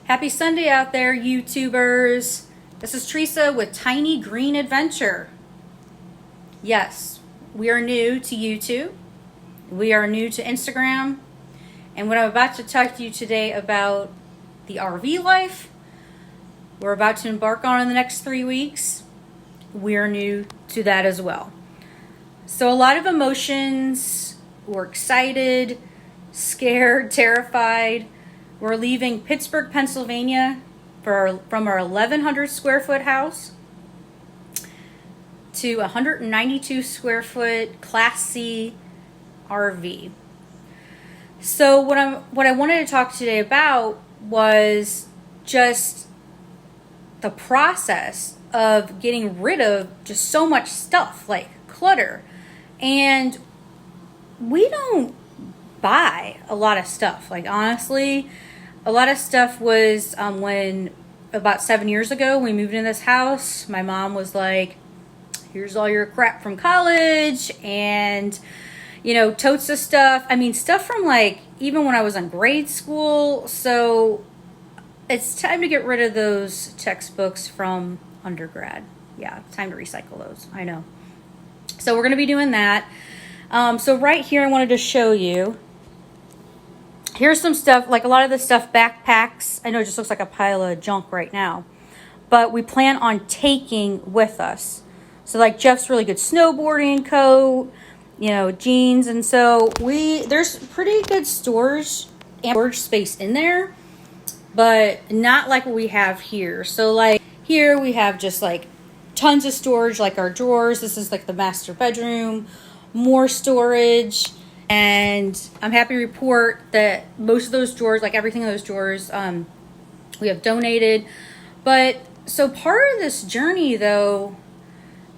Happy Sunday out there, YouTubers. This is Teresa with Tiny Green Adventure. Yes, we are new to YouTube. We are new to Instagram. And what I'm about to talk to you today about the RV life we're about to embark on in the next 3 weeks, we are new to that as well. So a lot of emotions. We're excited, scared, terrified. We're leaving Pittsburgh, Pennsylvania from our 1,100 square foot house to a 192 square foot Class C RV. So what I wanted to talk today about was just the process of getting rid of just so much stuff, like clutter. And we don't buy a lot of stuff. Like, honestly, a lot of stuff was when about 7 years ago we moved in this house. My mom was like, here's all your crap from college, and totes of stuff. I mean, stuff from like even when I was in grade school. So it's time to get rid of those textbooks from undergrad. Yeah, time to recycle those. I know. So we're going to be doing that. So right here, I wanted to show you. Here's some stuff, like a lot of the stuff, backpacks. I know it just looks like a pile of junk right now, but we plan on taking with us. So like Jeff's really good snowboarding coat, jeans. And so there's pretty good storage space in there, but not like what we have here. So like here we have just like tons of storage, like our drawers. This is like the master bedroom, more storage. And I'm happy to report that most of those drawers, like everything in those drawers, we have donated. But so part of this journey though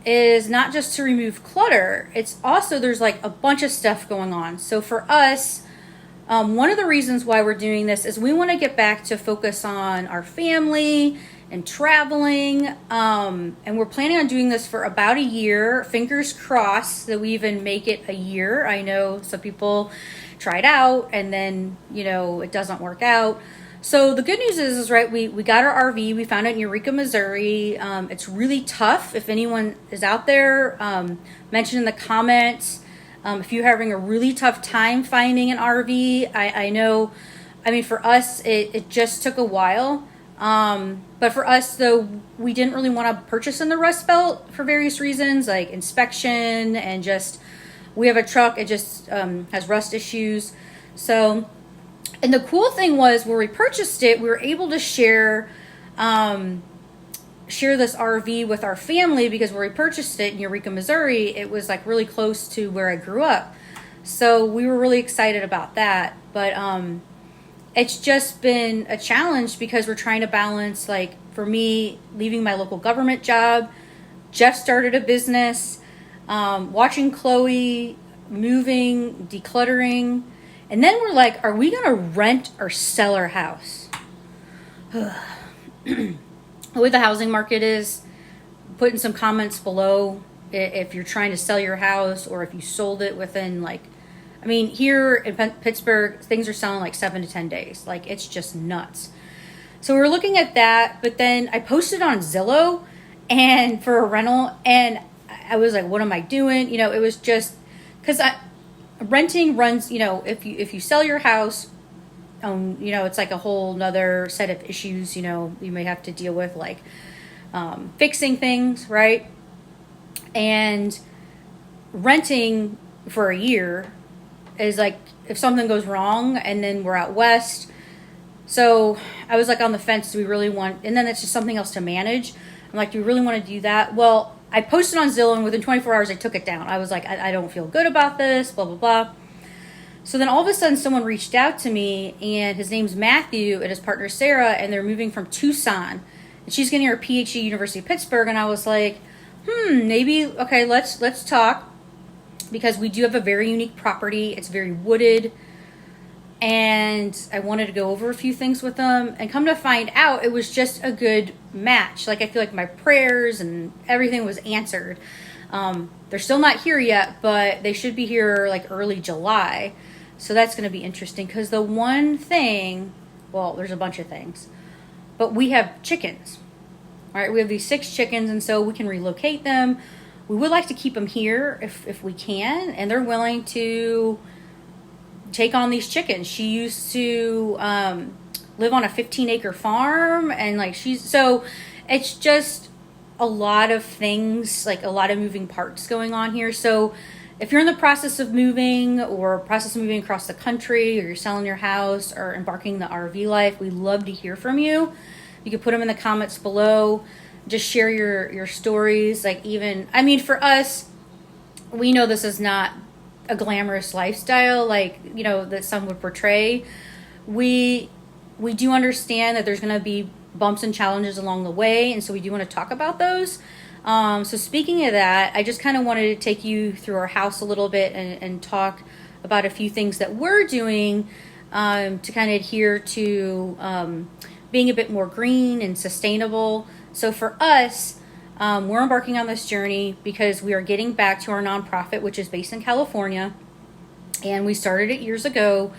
is not just to remove clutter. It's also, there's like a bunch of stuff going on. So for us, one of the reasons why we're doing this is we want to get back to focus on our family and traveling. And we're planning on doing this for about a year. Fingers crossed that we even make it a year. I know some people try it out and then, it doesn't work out. So the good news is right, we got our RV. We found it in Eureka, Missouri. It's really tough. If anyone is out there, mention in the comments if you're having a really tough time finding an RV. I know, for us, it just took a while. But for us, though, we didn't really want to purchase in the Rust Belt for various reasons, like inspection and just, we have a truck, it just has rust issues. So, and the cool thing was where we purchased it, we were able to share this RV with our family, because where we purchased it in Eureka, Missouri, it was like really close to where I grew up. So we were really excited about that. But it's just been a challenge because we're trying to balance, like for me, leaving my local government job. Jeff started a business, watching Chloe, moving, decluttering. And then we're like, are we going to rent or sell our house? The way the housing market is, put in some comments below if you're trying to sell your house or if you sold it within here in Pittsburgh, things are selling like 7 to 10 days. Like, it's just nuts. So we were looking at that, but then I posted on Zillow and for a rental, and I was like, what am I doing? It was just because renting runs, if you sell your house, it's like a whole nother set of issues, you may have to deal with, like fixing things, right? And renting for a year is like, if something goes wrong and then we're out west. So I was like on the fence, do we really want, and then it's just something else to manage. I'm like, do we really want to do that? Well, I posted on Zillow and within 24 hours I took it down. I was like, I don't feel good about this, blah, blah, blah. So then all of a sudden someone reached out to me, and his name's Matthew and his partner Sarah, and they're moving from Tucson. And she's getting her PhD at University of Pittsburgh. And I was like, maybe, okay, let's talk. Because we do have a very unique property. It's very wooded. And I wanted to go over a few things with them. And come to find out, it was just a good match. Like, I feel like my prayers and everything was answered. They're still not here yet, but they should be here like early July. So that's going to be interesting. Because the one thing, well, there's a bunch of things. But we have chickens. All right, we have these 6 chickens, and so we can relocate them. We would like to keep them here if we can, and they're willing to take on these chickens. She used to live on a 15-acre farm, and like so it's just a lot of things, like a lot of moving parts going on here. So if you're in the process of moving across the country, or you're selling your house or embarking the RV life, we love to hear from you. You can put them in the comments below. Just share your stories. Like, even, I mean, for us, we know this is not a glamorous lifestyle like, you know, that some would portray. We do understand that there's going to be bumps and challenges along the way, and so we do want to talk about those. So speaking of that, I just kind of wanted to take you through our house a little bit and talk about a few things that we're doing to kind of adhere to being a bit more green and sustainable. So for us, we're embarking on this journey because we are getting back to our nonprofit, which is based in California. And we started it years ago,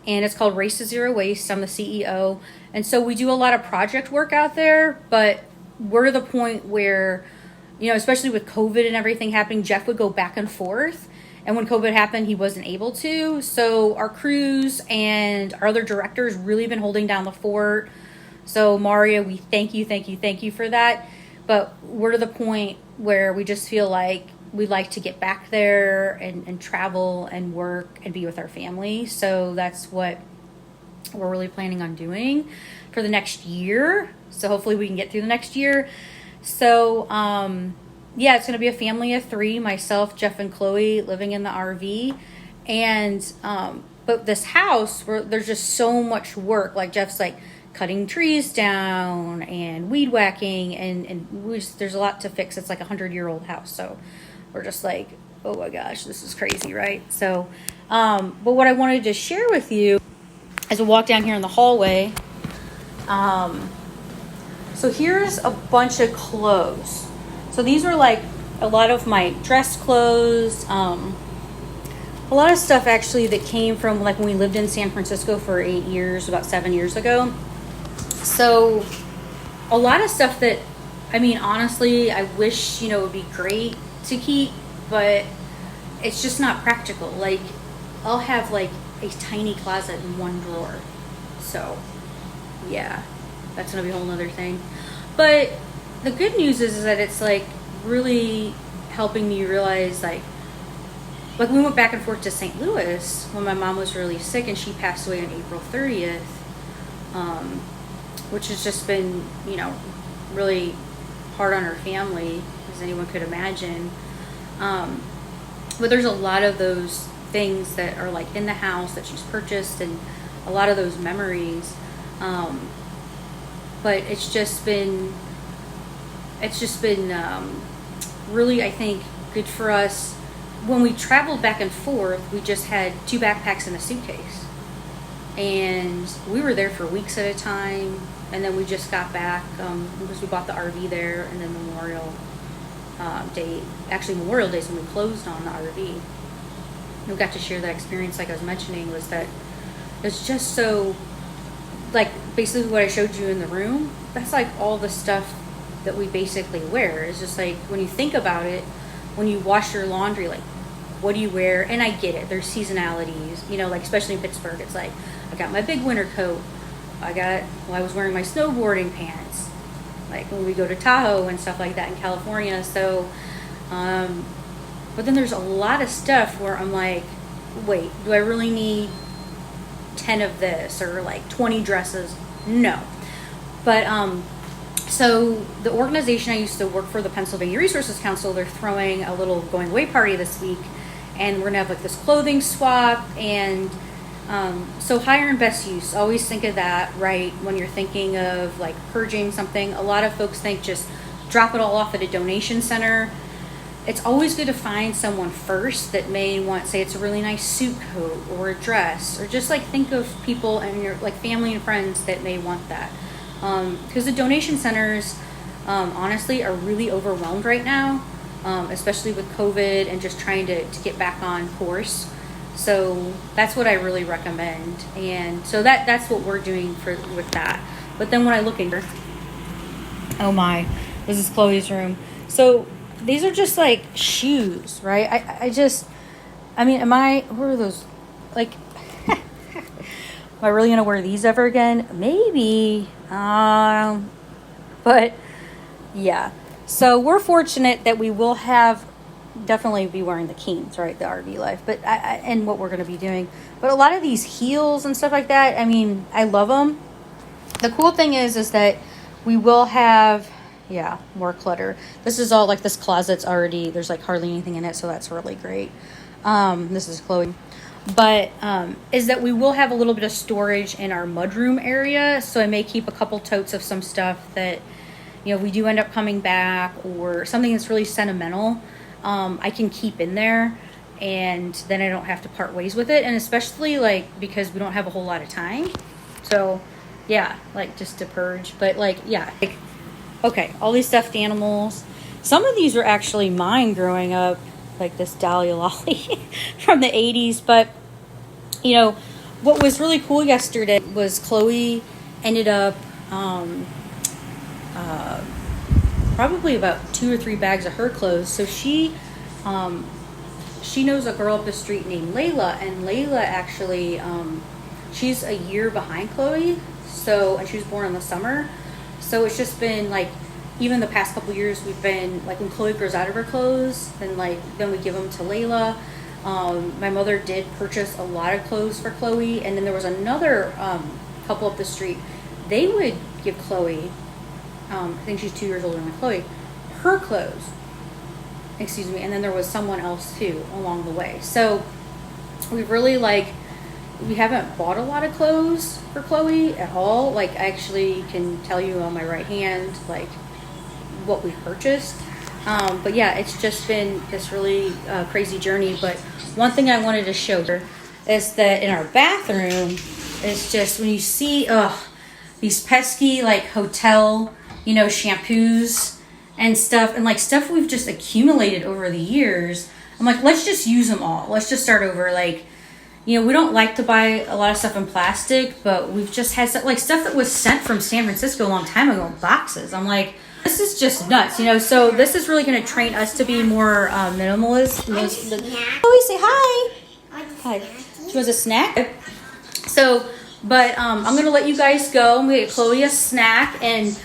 and it's called Race to Zero Waste. I'm the CEO. And so we do a lot of project work out there, but we're to the point where, you know, especially with COVID and everything happening, Jeff would go back and forth. And when COVID happened, he wasn't able to. So our crews and our other directors really been holding down the fort. So Maria, we thank you for that. But we're to the point where we just feel like we'd like to get back there and travel and work and be with our family. So that's what we're really planning on doing for the next year. So hopefully we can get through the next year. So yeah, it's going to be a family of 3, myself, Jeff, and Chloe, living in the RV. And but this house, there's just so much work. Like, Jeff's like cutting trees down and weed whacking, and there's a lot to fix. It's like a 100-year-old house, so we're just like, oh my gosh, this is crazy, right? So but what I wanted to share with you as we walk down here in the hallway, so here's a bunch of clothes. So these are like a lot of my dress clothes, a lot of stuff actually that came from like when we lived in San Francisco for 8 years, about 7 years ago. So a lot of stuff that, I mean, honestly, I wish, you know, it would be great to keep, but it's just not practical. Like, I'll have like a tiny closet in one drawer. So yeah, that's gonna be a whole nother thing. But the good news is that it's like really helping me realize, like we went back and forth to St. Louis when my mom was really sick, and she passed away on April 30th, which has just been, you know, really hard on her family, as anyone could imagine. But there's a lot of those things that are like in the house that she's purchased, and a lot of those memories. But it's just been really, I think, good for us. When we traveled back and forth, we just had 2 backpacks and a suitcase, and we were there for weeks at a time. And then we just got back because we bought the RV there, and then Memorial Day is when we closed on the RV. And we got to share that experience, like I was mentioning, was that it's just so, like, basically what I showed you in the room, that's like all the stuff that we basically wear. It's just like, when you think about it, when you wash your laundry, like, what do you wear? And I get it, there's seasonalities, you know, like especially in Pittsburgh, it's like, I got my big winter coat, I was wearing my snowboarding pants, like when we go to Tahoe and stuff like that in California. So but then there's a lot of stuff where I'm like, wait, do I really need 10 of this, or like 20 dresses? No. But so the organization I used to work for, the Pennsylvania Resources Council, they're throwing a little going away party this week, and we're gonna have like this clothing swap. And so higher and best use, always think of that, right? When you're thinking of like purging something, a lot of folks think just drop it all off at a donation center. It's always good to find someone first that may want, say it's a really nice suit coat or a dress, or just like think of people and your like family and friends that may want that. Because the donation centers, honestly, are really overwhelmed right now, especially with COVID and just trying to get back on course. So that's what I really recommend. And so that's what we're doing with that. But then when I look in here, oh my, this is Chloe's room. So these are just like shoes, right? I mean, what are those? Like, am I really going to wear these ever again? Maybe. But yeah. So we're fortunate that we will definitely be wearing the Keens, right? The RV life, but and what we're going to be doing. But a lot of these heels and stuff like that, I mean, I love them. The cool thing is that we will have, more clutter. This is all like this closet's already, there's like hardly anything in it. So that's really great. This is Chloe. But is that we will have a little bit of storage in our mudroom area. So I may keep a couple totes of some stuff that, we do end up coming back, or something that's really sentimental. I can keep in there, and then I don't have to part ways with it. And especially like because we don't have a whole lot of time. So yeah, like just to purge. But like, okay, all these stuffed animals. Some of these were actually mine growing up, like this Dahlia Lolly from the 80s. But, what was really cool yesterday was Chloe ended up probably about 2 or 3 bags of her clothes. So she knows a girl up the street named Layla. And Layla actually, she's a year behind Chloe. So, and she was born in the summer. So it's just been like, even the past couple years, we've been like, when Chloe grows out of her clothes, then we give them to Layla. My mother did purchase a lot of clothes for Chloe, and then there was another couple up the street. They would give Chloe, I think she's 2 years older than Chloe, her clothes. Excuse me. And then there was someone else too along the way. So we've really we haven't bought a lot of clothes for Chloe at all. Like, I actually can tell you on my right hand, like, what we purchased. But yeah, it's just been this really crazy journey. But one thing I wanted to show her is that in our bathroom, it's just when you see these pesky like hotel, shampoos and stuff, and like stuff we've just accumulated over the years. I'm like, let's just use them all. Let's just start over. Like, we don't like to buy a lot of stuff in plastic, but we've just had stuff that was sent from San Francisco a long time ago in boxes. I'm like, this is just nuts, So this is really going to train us to be more minimalist. Chloe, say hi. Hi. She wants a snack. So, but I'm going to let you guys go. I'm going to get Chloe a snack, and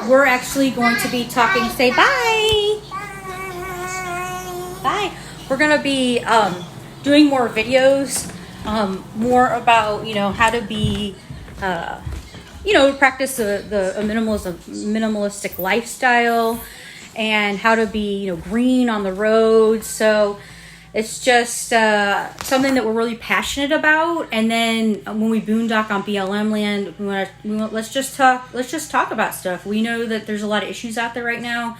we're actually going to be talking. Say bye. Bye. We're going to be doing more videos, more about, how to be, practice a minimalistic lifestyle, and how to be, green on the road. So it's just something that we're really passionate about. And then when we boondock on BLM land, let's just talk about stuff. We know that there's a lot of issues out there right now.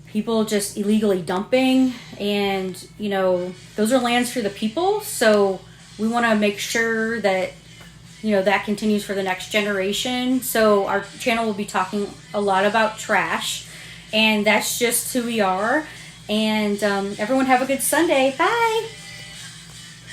People just illegally dumping, and those are lands for the people. So we want to make sure that that continues for the next generation. So our channel will be talking a lot about trash, and that's just who we are. And everyone have a good Sunday. Bye.